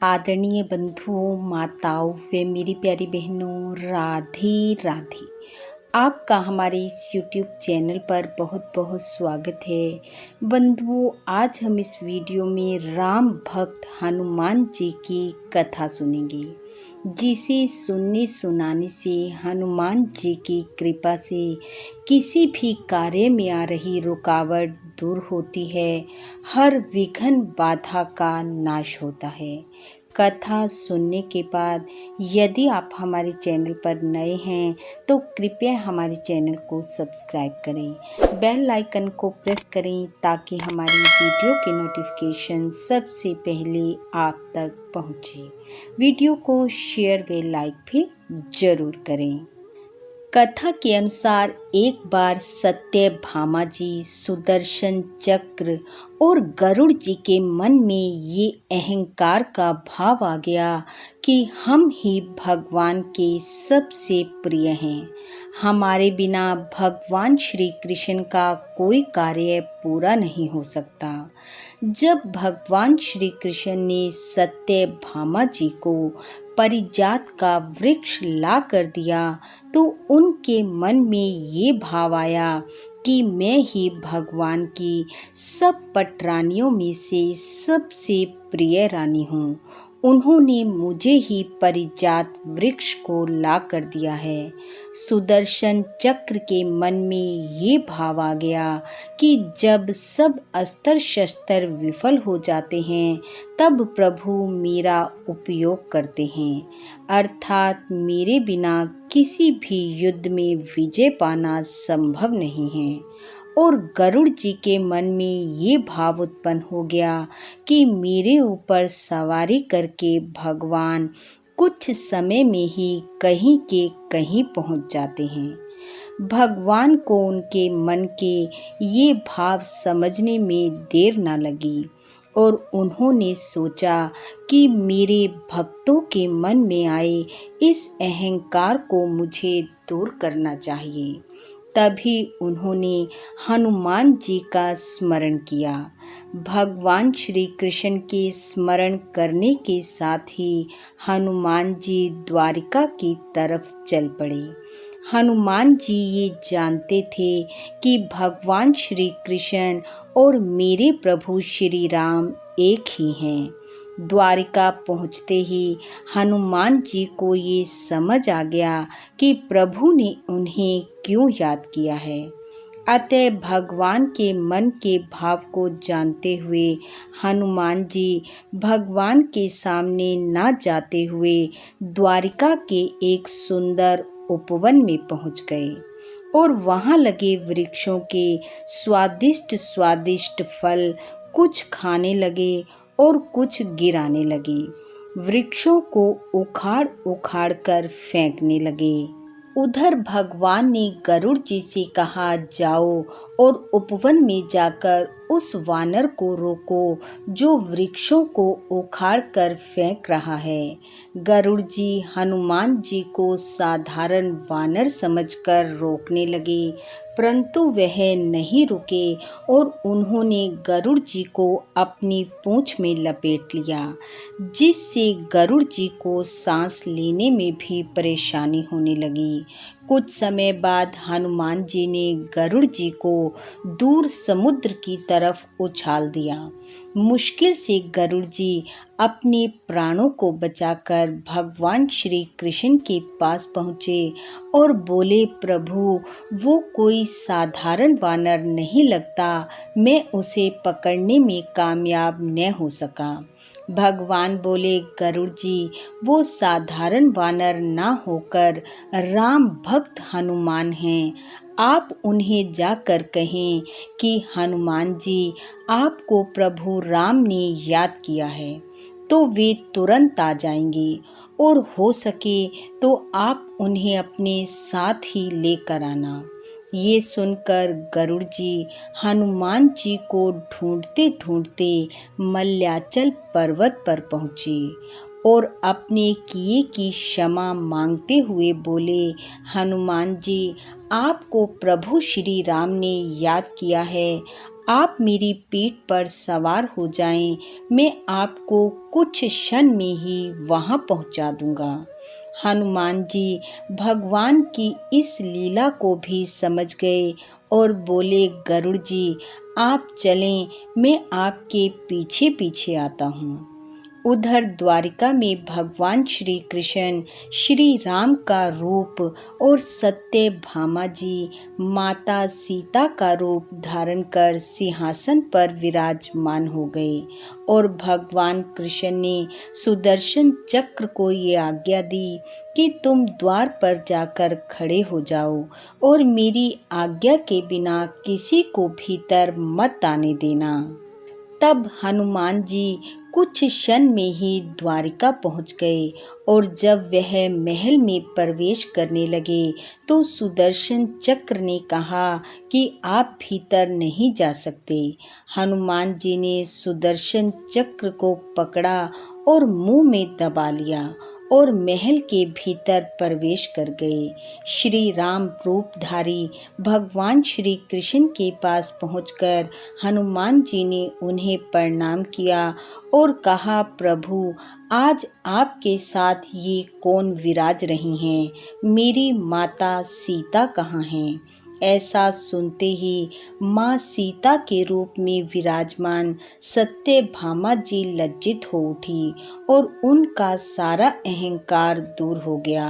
आदरणीय बंधुओं, माताओं व मेरी प्यारी बहनों, राधे राधे। आपका हमारे इस YouTube चैनल पर बहुत बहुत स्वागत है। बंधुओं, आज हम इस वीडियो में राम भक्त हनुमान जी की कथा सुनेंगे, जिसे सुनने सुनाने से हनुमान जी की कृपा से किसी भी कार्य में आ रही रुकावट दूर होती है, हर विघ्न बाधा का नाश होता है। कथा सुनने के बाद यदि आप हमारे चैनल पर नए हैं तो कृपया हमारे चैनल को सब्सक्राइब करें, बेल आइकन को प्रेस करें ताकि हमारी वीडियो के नोटिफिकेशन सबसे पहले आप तक पहुंचे। वीडियो को शेयर व लाइक भी जरूर करें। कथा के अनुसार एक बार सत्यभामा जी, सुदर्शन चक्र और गरुड़ जी के मन में ये अहंकार का भाव आ गया कि हम ही भगवान के सबसे प्रिय हैं। हमारे बिना भगवान श्री कृष्ण का कोई कार्य पूरा नहीं हो सकता। जब भगवान श्री कृष्ण ने सत्यभामा जी को पारिजात का वृक्ष ला कर दिया तो उनके मन में ये भाव आया कि मैं ही भगवान की सब पटरानियों में से सबसे प्रिय रानी हूँ। उन्होंने मुझे ही पारिजात वृक्ष को ला कर दिया है। सुदर्शन चक्र के मन में ये भाव आ गया कि जब सब अस्त्र शस्त्र विफल हो जाते हैं तब प्रभु मेरा उपयोग करते हैं, अर्थात मेरे बिना किसी भी युद्ध में विजय पाना संभव नहीं है। और गरुड़ जी के मन में ये भाव उत्पन्न हो गया कि मेरे ऊपर सवारी करके भगवान कुछ समय में ही कहीं के कहीं पहुंच जाते हैं। भगवान को उनके मन के ये भाव समझने में देर न लगी और उन्होंने सोचा कि मेरे भक्तों के मन में आए इस अहंकार को मुझे दूर करना चाहिए। तभी उन्होंने हनुमान जी का स्मरण किया। भगवान श्री कृष्ण के स्मरण करने के साथ ही हनुमान जी द्वारिका की तरफ चल पड़े। हनुमान जी ये जानते थे कि भगवान श्री कृष्ण और मेरे प्रभु श्री राम एक ही हैं। द्वारिका पहुँचते ही हनुमान जी को ये समझ आ गया कि प्रभु ने उन्हें क्यों याद किया है। अतः भगवान के मन के भाव को जानते हुए हनुमान जी भगवान के सामने न जाते हुए द्वारिका के एक सुंदर उपवन में पहुंच गए और वहां लगे वृक्षों के स्वादिष्ट स्वादिष्ट फल कुछ खाने लगे और कुछ गिराने लगे। वृक्षों को उखाड़ उखाड़ कर फेंकने लगे। उधर भगवान ने गरुड़ जी से कहा, जाओ और उपवन में जाकर उस वानर को रोको जो वृक्षों को उखाड़ कर फेंक रहा है। गरुड़ जी हनुमान जी को साधारण वानर समझकर रोकने लगे, परंतु वह नहीं रुके और उन्होंने गरुड़ जी को अपनी पूंछ में लपेट लिया, जिससे गरुड़ जी को सांस लेने में भी परेशानी होने लगी। कुछ समय बाद हनुमान जी ने गरुड़ जी को दूर समुद्र की तरफ उछाल दिया। मुश्किल से गरुड़ जी अपने प्राणों को बचाकर भगवान श्री कृष्ण के पास पहुँचे और बोले, प्रभु वो कोई साधारण वानर नहीं लगता, मैं उसे पकड़ने में कामयाब न हो सका। भगवान बोले, गरुड़ जी वो साधारण वानर ना होकर राम भक्त हनुमान हैं। आप उन्हें जाकर कहें कि हनुमान जी आपको प्रभु राम ने याद किया है, तो वे तुरंत आ जाएंगे और हो सके तो आप उन्हें अपने साथ ही लेकर आना। ये सुनकर गरुड़ जी हनुमान जी को ढूंढते ढूंढते मल्याचल पर्वत पर पहुँचे और अपने किए की क्षमा मांगते हुए बोले, हनुमान जी आपको प्रभु श्री राम ने याद किया है, आप मेरी पीठ पर सवार हो जाएं, मैं आपको कुछ क्षण में ही वहां पहुंचा दूंगा। हनुमान जी भगवान की इस लीला को भी समझ गए और बोले, गरुड़ जी आप चलें, मैं आपके पीछे पीछे आता हूँ। उधर द्वारिका में भगवान श्री कृष्ण श्री राम का रूप और सत्यभामा जी माता सीता का रूप धारण कर सिंहासन पर विराजमान हो गए और भगवान कृष्ण ने सुदर्शन चक्र को ये आज्ञा दी कि तुम द्वार पर जाकर खड़े हो जाओ और मेरी आज्ञा के बिना किसी को भीतर मत आने देना। तब हनुमान जी कुछ क्षण में ही द्वारिका पहुंच गए और जब वह महल में प्रवेश करने लगे तो सुदर्शन चक्र ने कहा कि आप भीतर नहीं जा सकते। हनुमान जी ने सुदर्शन चक्र को पकड़ा और मुंह में दबा लिया और महल के भीतर प्रवेश कर गए। श्री राम रूपधारी भगवान श्री कृष्ण के पास पहुंचकर हनुमान जी ने उन्हें प्रणाम किया और कहा, प्रभु आज आपके साथ ये कौन विराज रही हैं? मेरी माता सीता कहाँ हैं? ऐसा सुनते ही माँ सीता के रूप में विराजमान सत्यभामा जी लज्जित हो उठी और उनका सारा अहंकार दूर हो गया।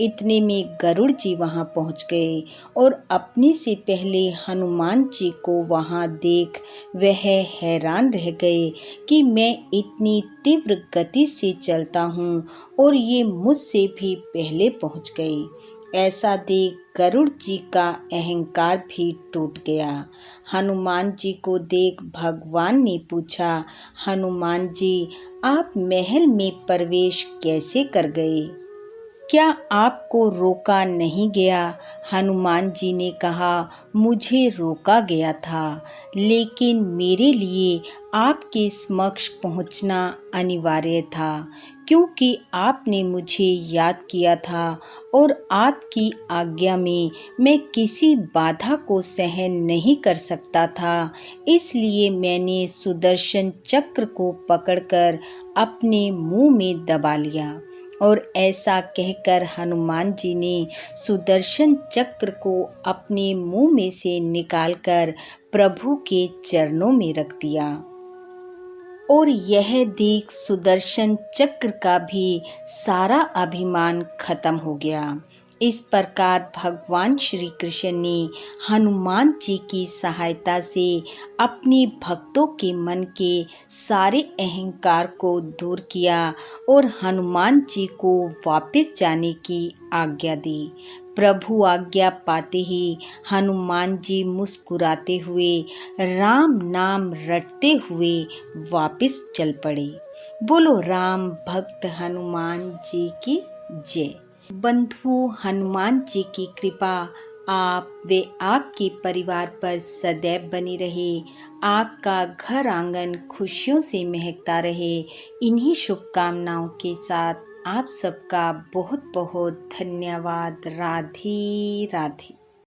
इतने में गरुड़ जी वहां पहुंच गए और अपने से पहले हनुमान जी को वहां देख वह हैरान रह गए कि मैं इतनी तीव्र गति से चलता हूँ और ये मुझसे भी पहले पहुंच गए। ऐसा देख गरुड़ जी का अहंकार भी टूट गया। हनुमान जी को देख भगवान ने पूछा, हनुमान जी आप महल में प्रवेश कैसे कर गए? क्या आपको रोका नहीं गया? हनुमान जी ने कहा, मुझे रोका गया था, लेकिन मेरे लिए आपके समक्ष पहुंचना अनिवार्य था, क्योंकि आपने मुझे याद किया था और आपकी आज्ञा में मैं किसी बाधा को सहन नहीं कर सकता था। इसलिए मैंने सुदर्शन चक्र को पकड़कर अपने मुंह में दबा लिया। और ऐसा कहकर हनुमान जी ने सुदर्शन चक्र को अपने मुंह में से निकालकर प्रभु के चरणों में रख दिया। और यह देख सुदर्शन चक्र का भी सारा अभिमान खत्म हो गया। इस प्रकार भगवान श्री कृष्ण ने हनुमान जी की सहायता से अपने भक्तों के मन के सारे अहंकार को दूर किया और हनुमान जी को वापस जाने की आज्ञा दी। प्रभु आज्ञा पाते ही हनुमान जी मुस्कुराते हुए राम नाम रटते हुए वापस चल पड़े। बोलो राम भक्त हनुमान जी की जय। बंधु हनुमान जी की कृपा आप व आपके परिवार पर सदैव बनी रहे। आपका घर आंगन खुशियों से महकता रहे। इन्हीं शुभकामनाओं के साथ आप सबका बहुत बहुत धन्यवाद। राधे राधे।